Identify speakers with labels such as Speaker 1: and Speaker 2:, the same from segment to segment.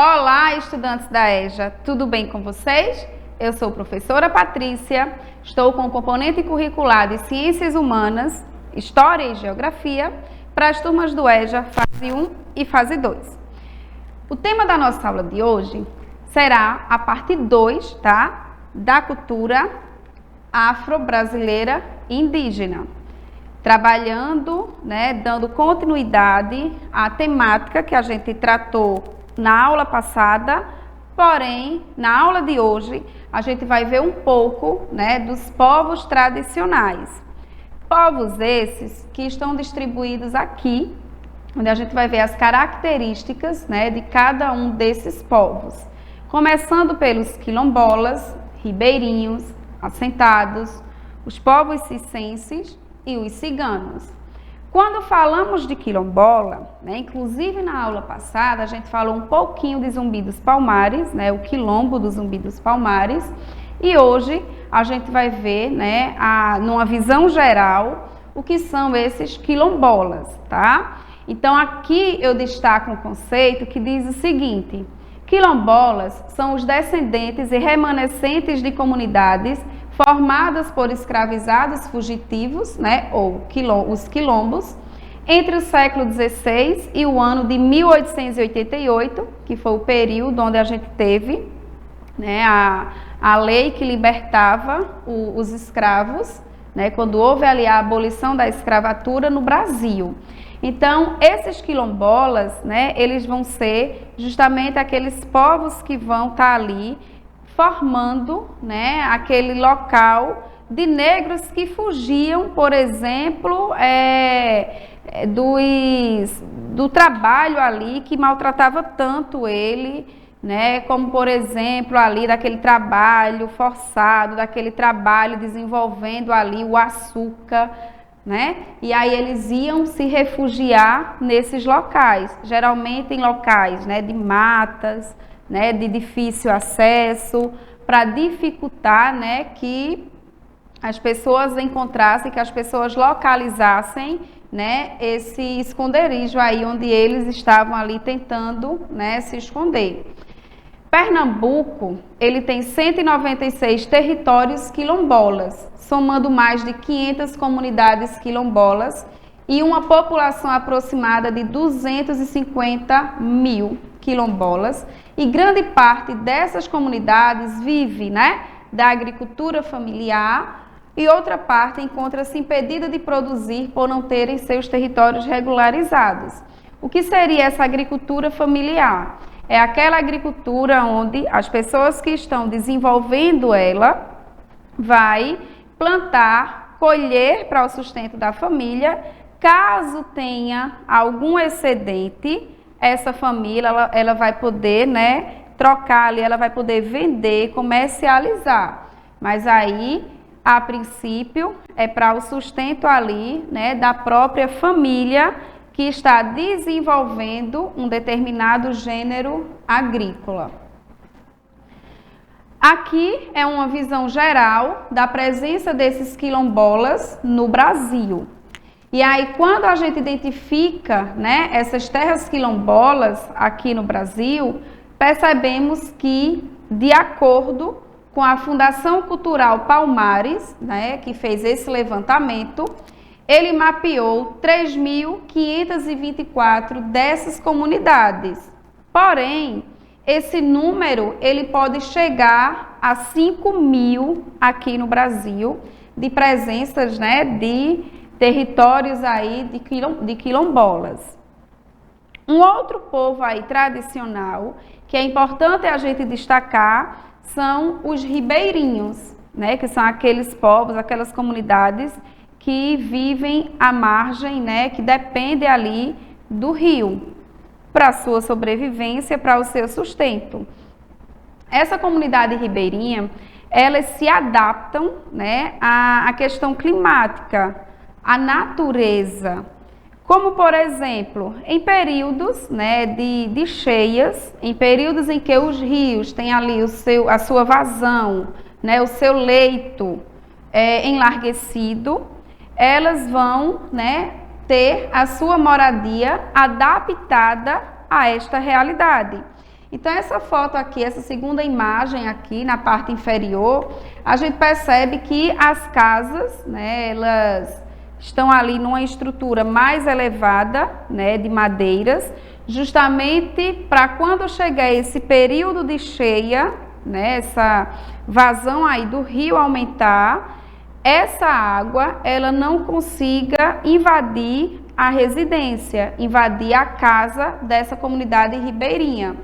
Speaker 1: Olá, estudantes da EJA, tudo bem com vocês? Eu sou a professora Patrícia, estou com o componente curricular de Ciências Humanas, História e Geografia para as turmas do EJA fase 1 e fase 2. O tema da nossa aula de hoje será a parte 2, tá? Da cultura afro-brasileira indígena, trabalhando, dando continuidade à temática que a gente tratou na aula passada, porém, na aula de hoje, a gente vai ver um pouco, dos povos tradicionais. Povos esses que estão distribuídos aqui, onde a gente vai ver as características, de cada um desses povos. Começando pelos quilombolas, ribeirinhos, assentados, os povos circenses e os ciganos. Quando falamos de quilombola, inclusive na aula passada, a gente falou um pouquinho de Zumbi dos Palmares, o quilombo do Zumbi dos Palmares, e hoje a gente vai ver, numa visão geral, o que são esses quilombolas, tá? Então aqui eu destaco um conceito que diz o seguinte: quilombolas são os descendentes e remanescentes de comunidades formadas por escravizados fugitivos, ou os quilombos, entre o século XVI e o ano de 1888, que foi o período onde a gente teve a lei que libertava os escravos, quando houve ali a abolição da escravatura no Brasil. Então, esses quilombolas, eles vão ser justamente aqueles povos que vão estar ali formando, aquele local de negros que fugiam, por exemplo, do trabalho ali que maltratava tanto ele, como, por exemplo, ali daquele trabalho forçado, daquele trabalho desenvolvendo ali o açúcar, E aí eles iam se refugiar nesses locais, geralmente em locais, de matas, de difícil acesso, para dificultar, que as pessoas encontrassem, que as pessoas localizassem, esse esconderijo aí onde eles estavam ali tentando, se esconder. Pernambuco, ele tem 196 territórios quilombolas, somando mais de 500 comunidades quilombolas e uma população aproximada de 250 mil quilombolas, e grande parte dessas comunidades vive, da agricultura familiar, e outra parte encontra-se impedida de produzir por não terem seus territórios regularizados. O que seria essa agricultura familiar? É aquela agricultura onde as pessoas que estão desenvolvendo ela vai plantar, colher para o sustento da família. Caso tenha algum excedente, essa família ela vai poder trocar ali, ela vai poder vender, comercializar. Mas aí, a princípio, é para o sustento ali da própria família que está desenvolvendo um determinado gênero agrícola. Aqui é uma visão geral da presença desses quilombolas no Brasil. E aí, quando a gente identifica essas terras quilombolas aqui no Brasil, percebemos que, de acordo com a Fundação Cultural Palmares, que fez esse levantamento, ele mapeou 3.524 dessas comunidades. Porém, esse número ele pode chegar a 5.000 aqui no Brasil, de presenças de territórios aí de quilombolas. Um outro povo aí tradicional, que é importante a gente destacar, são os ribeirinhos, que são aqueles povos, aquelas comunidades que vivem à margem, que dependem ali do rio, para a sua sobrevivência, para o seu sustento. Essa comunidade ribeirinha, elas se adaptam à questão climática, à natureza, como, por exemplo, em períodos de cheias, em períodos em que os rios têm ali a sua vazão, o seu leito enlarguecido, elas vão ter a sua moradia adaptada a esta realidade. Então, essa foto aqui, essa segunda imagem aqui na parte inferior, a gente percebe que as casas, né, elas estão ali numa estrutura mais elevada, né, de madeiras, justamente para quando chegar esse período de cheia, né, essa vazão aí do rio aumentar, essa água ela não consiga invadir a residência, invadir a casa dessa comunidade ribeirinha.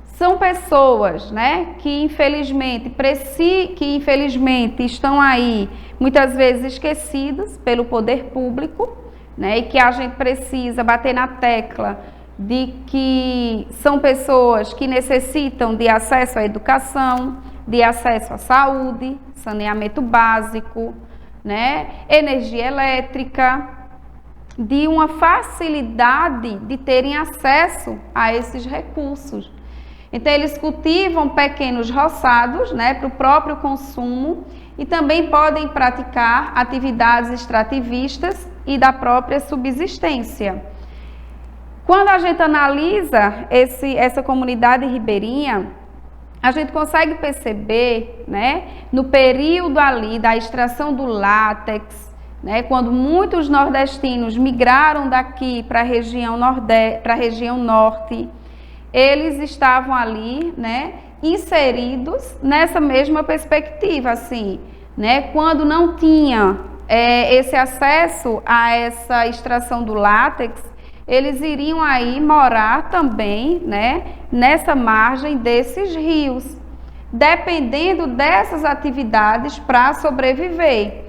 Speaker 1: São pessoas, né, que infelizmente estão aí muitas vezes esquecidas pelo poder público, né, e que a gente precisa bater na tecla de que são pessoas que necessitam de acesso à educação, de acesso à saúde, saneamento básico, né, energia elétrica, de uma facilidade de terem acesso a esses recursos. Então, eles cultivam pequenos roçados, né, para o próprio consumo e também podem praticar atividades extrativistas e da própria subsistência. Quando a gente analisa essa comunidade ribeirinha, a gente consegue perceber, né, no período ali da extração do látex, né, quando muitos nordestinos migraram daqui para a região norte, eles estavam ali, né, inseridos nessa mesma perspectiva, assim, né, quando não tinha esse acesso a essa extração do látex, eles iriam aí morar também, né, nessa margem desses rios, dependendo dessas atividades para sobreviver,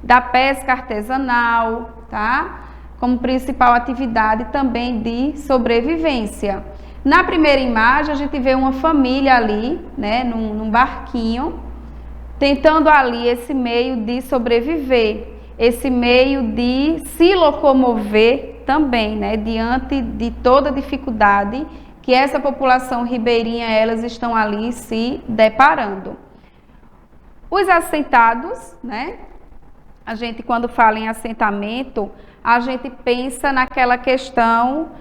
Speaker 1: da pesca artesanal, tá, como principal atividade também de sobrevivência. Na primeira imagem, a gente vê uma família ali, né, num barquinho, tentando ali esse meio de sobreviver, esse meio de se locomover também, né, diante de toda a dificuldade que essa população ribeirinha, elas estão ali se deparando. Os assentados, né, a gente quando fala em assentamento, a gente pensa naquela questão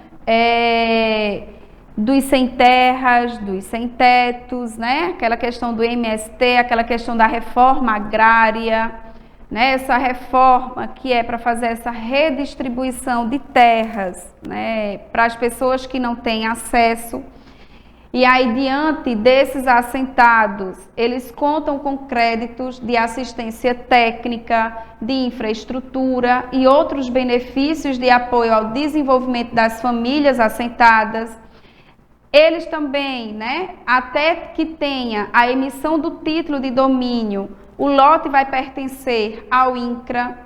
Speaker 1: dos sem terras, dos sem tetos, né? Aquela questão do MST, aquela questão da reforma agrária, né? Essa reforma que é para fazer essa redistribuição de terras, né, para as pessoas que não têm acesso. E aí, diante desses assentados, eles contam com créditos de assistência técnica, de infraestrutura e outros benefícios de apoio ao desenvolvimento das famílias assentadas. Eles também, né, até que tenha a emissão do título de domínio, o lote vai pertencer ao INCRA.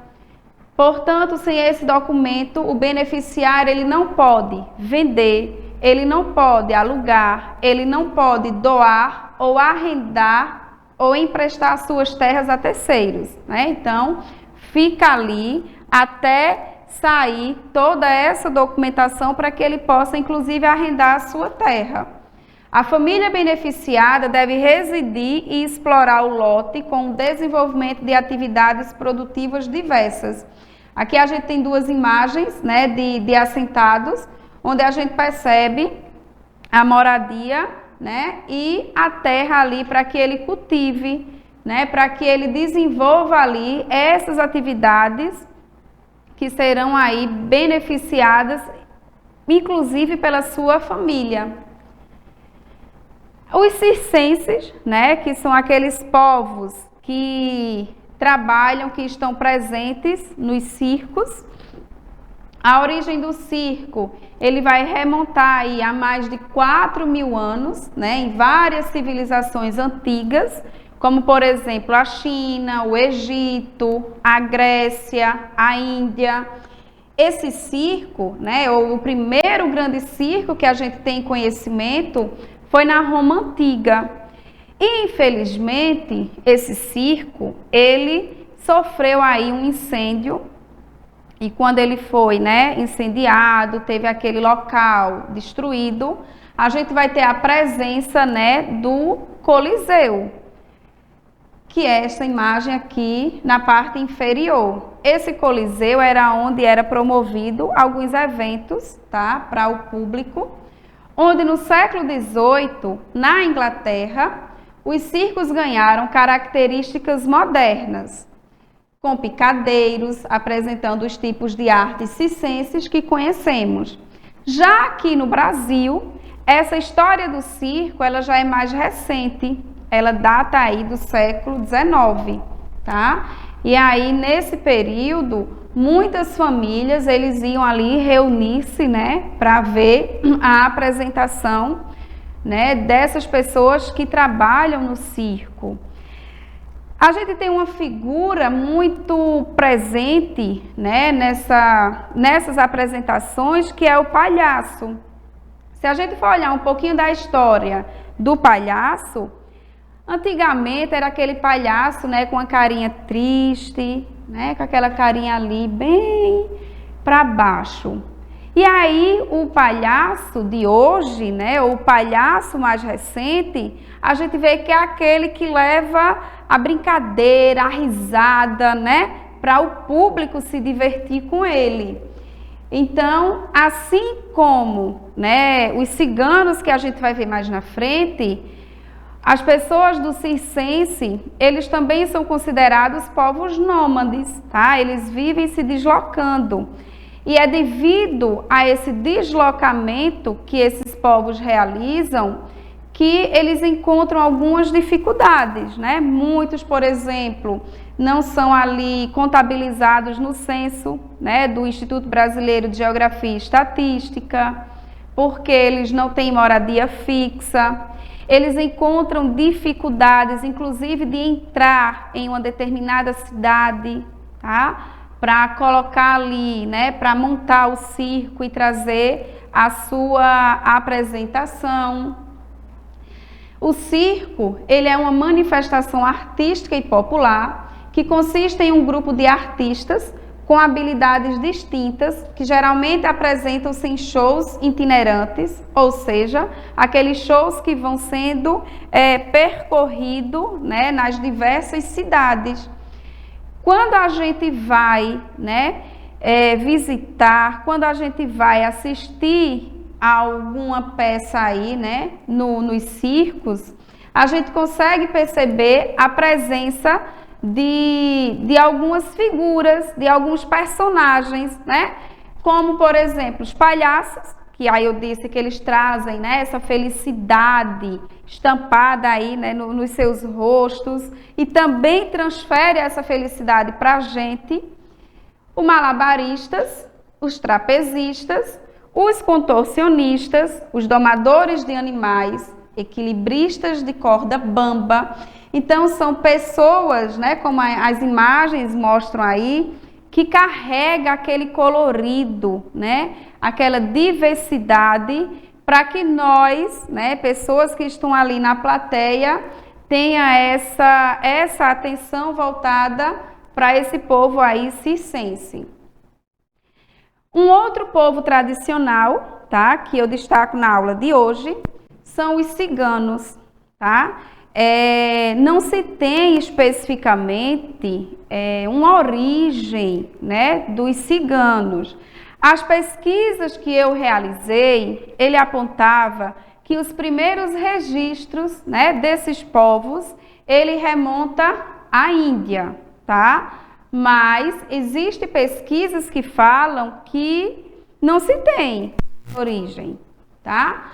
Speaker 1: Portanto, sem esse documento, o beneficiário ele não pode vender, ele não pode alugar, ele não pode doar ou arrendar ou emprestar suas terras a terceiros, né? Então, fica ali até sair toda essa documentação para que ele possa, inclusive, arrendar a sua terra. A família beneficiada deve residir e explorar o lote com o desenvolvimento de atividades produtivas diversas. Aqui a gente tem duas imagens, né, de assentados, onde a gente percebe a moradia, né, e a terra ali para que ele cultive, né, para que ele desenvolva ali essas atividades que serão aí beneficiadas, inclusive pela sua família. Os circenses, né, que são aqueles povos que trabalham, que estão presentes nos circos. A origem do circo, ele vai remontar aí a mais de 4.000 anos, né, em várias civilizações antigas, como por exemplo a China, o Egito, a Grécia, a Índia. Esse circo, né, ou o primeiro grande circo que a gente tem conhecimento, foi na Roma Antiga. E, infelizmente, esse circo, ele sofreu aí um incêndio. E quando ele foi, né, incendiado, teve aquele local destruído, a gente vai ter a presença, né, do Coliseu, que é essa imagem aqui na parte inferior. Esse Coliseu era onde era promovido alguns eventos, tá, para o público, onde no século XVIII, na Inglaterra, os circos ganharam características modernas, com picadeiros, apresentando os tipos de artes circenses que conhecemos. Já aqui no Brasil, essa história do circo, ela já é mais recente, ela data aí do século XIX, tá? E aí, nesse período, muitas famílias, eles iam ali reunir-se, né, para ver a apresentação, né, dessas pessoas que trabalham no circo. A gente tem uma figura muito presente, né, nessas apresentações, que é o palhaço. Se a gente for olhar um pouquinho da história do palhaço, antigamente era aquele palhaço, né, com a carinha triste, né, com aquela carinha ali bem para baixo. E aí o palhaço de hoje, né, o palhaço mais recente, a gente vê que é aquele que leva a brincadeira, a risada, né, para o público se divertir com ele. Então, assim como, né, os ciganos que a gente vai ver mais na frente, as pessoas do circense, eles também são considerados povos nômades, tá? Eles vivem se deslocando. E é devido a esse deslocamento que esses povos realizam que eles encontram algumas dificuldades, né? Muitos, por exemplo, não são ali contabilizados no censo, né, do Instituto Brasileiro de Geografia e Estatística, porque eles não têm moradia fixa. Eles encontram dificuldades, inclusive, de entrar em uma determinada cidade, tá? Para colocar ali, né, para montar o circo e trazer a sua apresentação. O circo, ele é uma manifestação artística e popular que consiste em um grupo de artistas com habilidades distintas que geralmente apresentam-se em shows itinerantes, ou seja, aqueles shows que vão sendo percorridos, né, nas diversas cidades. Quando a gente vai, né, visitar, quando a gente vai assistir a alguma peça aí, né, nos circos, a gente consegue perceber a presença de algumas figuras, de alguns personagens, né, como, por exemplo, os palhaços, que aí eu disse que eles trazem, né, essa felicidade estampada aí, né, nos seus rostos, e também transfere essa felicidade para a gente. Os malabaristas, os trapezistas, os contorcionistas, os domadores de animais, equilibristas de corda bamba. Então, são pessoas, né, como as imagens mostram aí, que carrega aquele colorido, né, aquela diversidade, para que nós, né, pessoas que estão ali na plateia, tenha essa atenção voltada para esse povo aí circense. Um outro povo tradicional, tá, que eu destaco na aula de hoje, são os ciganos, tá? Não se tem especificamente uma origem, né, dos ciganos. As pesquisas que eu realizei, ele apontava que os primeiros registros, né, desses povos, ele remonta à Índia, tá? Mas existem pesquisas que falam que não se tem origem, tá?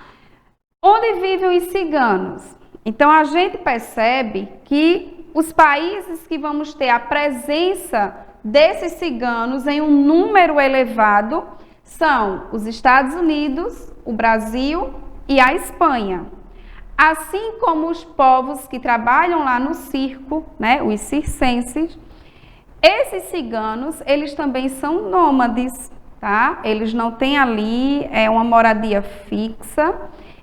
Speaker 1: Onde vivem os ciganos? Então, a gente percebe que os países que vamos ter a presença desses ciganos em um número elevado são os Estados Unidos, o Brasil e a Espanha. Assim como os povos que trabalham lá no circo, né, os circenses, esses ciganos, eles também são nômades, tá? Eles não têm ali uma moradia fixa,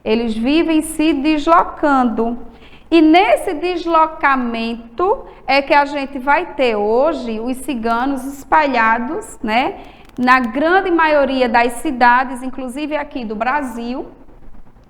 Speaker 1: eles vivem se deslocando. E nesse deslocamento é que a gente vai ter hoje os ciganos espalhados, né, na grande maioria das cidades, inclusive aqui do Brasil.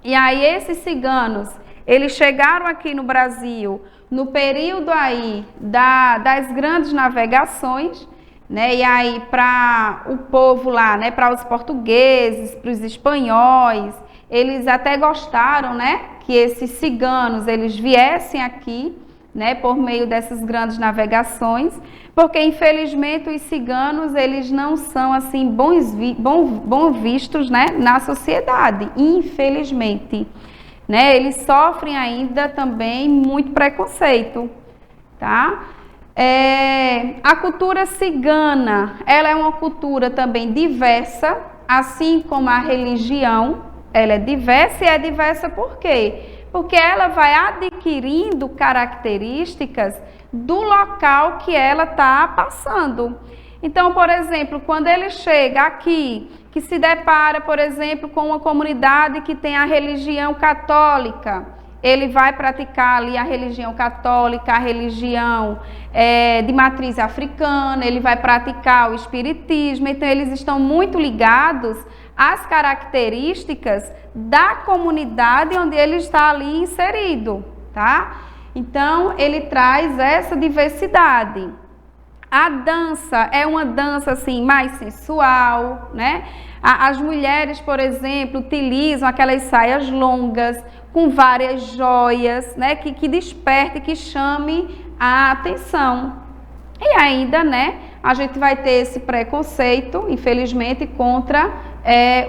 Speaker 1: E aí esses ciganos, eles chegaram aqui no Brasil no período aí das grandes navegações, né, e aí para o povo lá, né, para os portugueses, para os espanhóis, eles até gostaram, né, que esses ciganos, eles viessem aqui, né, por meio dessas grandes navegações, porque infelizmente os ciganos, eles não são assim bom vistos, né, na sociedade, infelizmente, né, eles sofrem ainda também muito preconceito, tá? A cultura cigana, ela é uma cultura também diversa, assim como a religião, ela é diversa, e é diversa por quê? Porque ela vai adquirindo características do local que ela está passando. Então, por exemplo, quando ele chega aqui, que se depara, por exemplo, com uma comunidade que tem a religião católica, ele vai praticar ali a religião católica, a religião de matriz africana, ele vai praticar o espiritismo, então eles estão muito ligados às características da comunidade onde ele está ali inserido, tá? Então, ele traz essa diversidade. A dança é uma dança assim mais sensual, né? As mulheres, por exemplo, utilizam aquelas saias longas com várias joias, né? Que desperte, que chame a atenção. E ainda, né? A gente vai ter esse preconceito, infelizmente, contra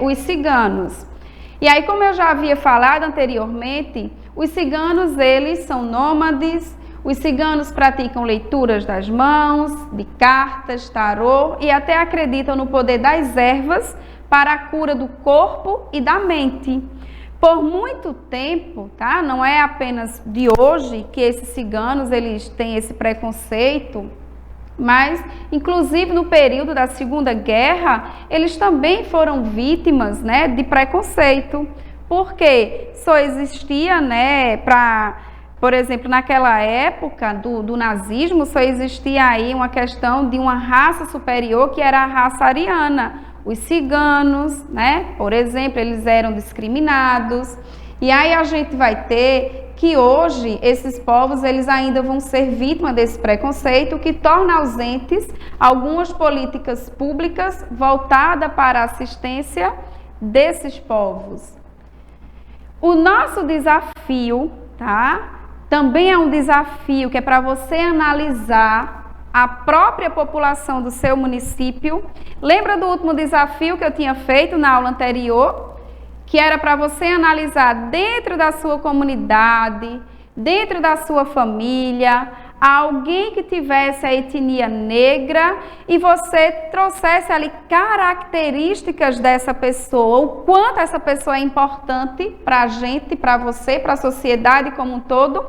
Speaker 1: os ciganos. E aí, como eu já havia falado anteriormente, os ciganos, eles são nômades. Os ciganos praticam leituras das mãos, de cartas, tarô e até acreditam no poder das ervas para a cura do corpo e da mente. Por muito tempo, tá? Não é apenas de hoje que esses ciganos eles têm esse preconceito, mas inclusive no período da Segunda Guerra, eles também foram vítimas, né, de preconceito, porque só existia, né, por exemplo, naquela época do nazismo, só existia aí uma questão de uma raça superior, que era a raça ariana. Os ciganos, né, por exemplo, eles eram discriminados. E aí a gente vai ter que hoje esses povos, eles ainda vão ser vítimas desse preconceito, que torna ausentes algumas políticas públicas voltadas para a assistência desses povos. O nosso desafio, tá? Também é um desafio que é para você analisar a própria população do seu município. Lembra do último desafio que eu tinha feito na aula anterior? Que era para você analisar dentro da sua comunidade, dentro da sua família, alguém que tivesse a etnia negra e você trouxesse ali características dessa pessoa, o quanto essa pessoa é importante para a gente, para você, para a sociedade como um todo.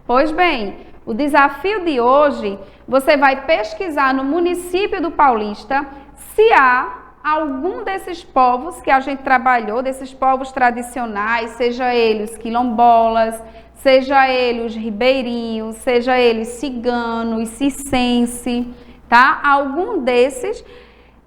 Speaker 1: Pois bem, o desafio de hoje, você vai pesquisar no município do Paulista se há algum desses povos que a gente trabalhou, desses povos tradicionais, seja eles quilombolas, seja eles os ribeirinhos, seja eles ciganos, cicense, tá? Algum desses,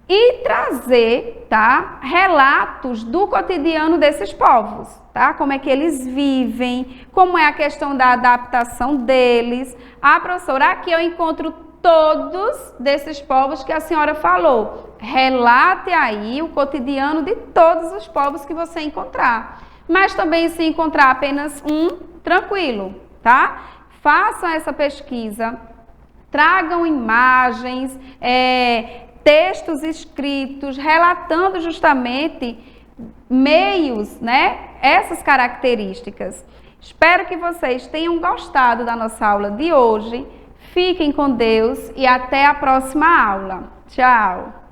Speaker 1: e trazer, tá? Relatos do cotidiano desses povos, tá? Como é que eles vivem, como é a questão da adaptação deles. Ah, professora, aqui eu encontro todos desses povos que a senhora falou. Relate aí o cotidiano de todos os povos que você encontrar. Mas também, se encontrar apenas um, tranquilo, tá? Façam essa pesquisa, tragam imagens, textos escritos, relatando justamente meios, né? Essas características. Espero que vocês tenham gostado da nossa aula de hoje. Fiquem com Deus e até a próxima aula. Tchau!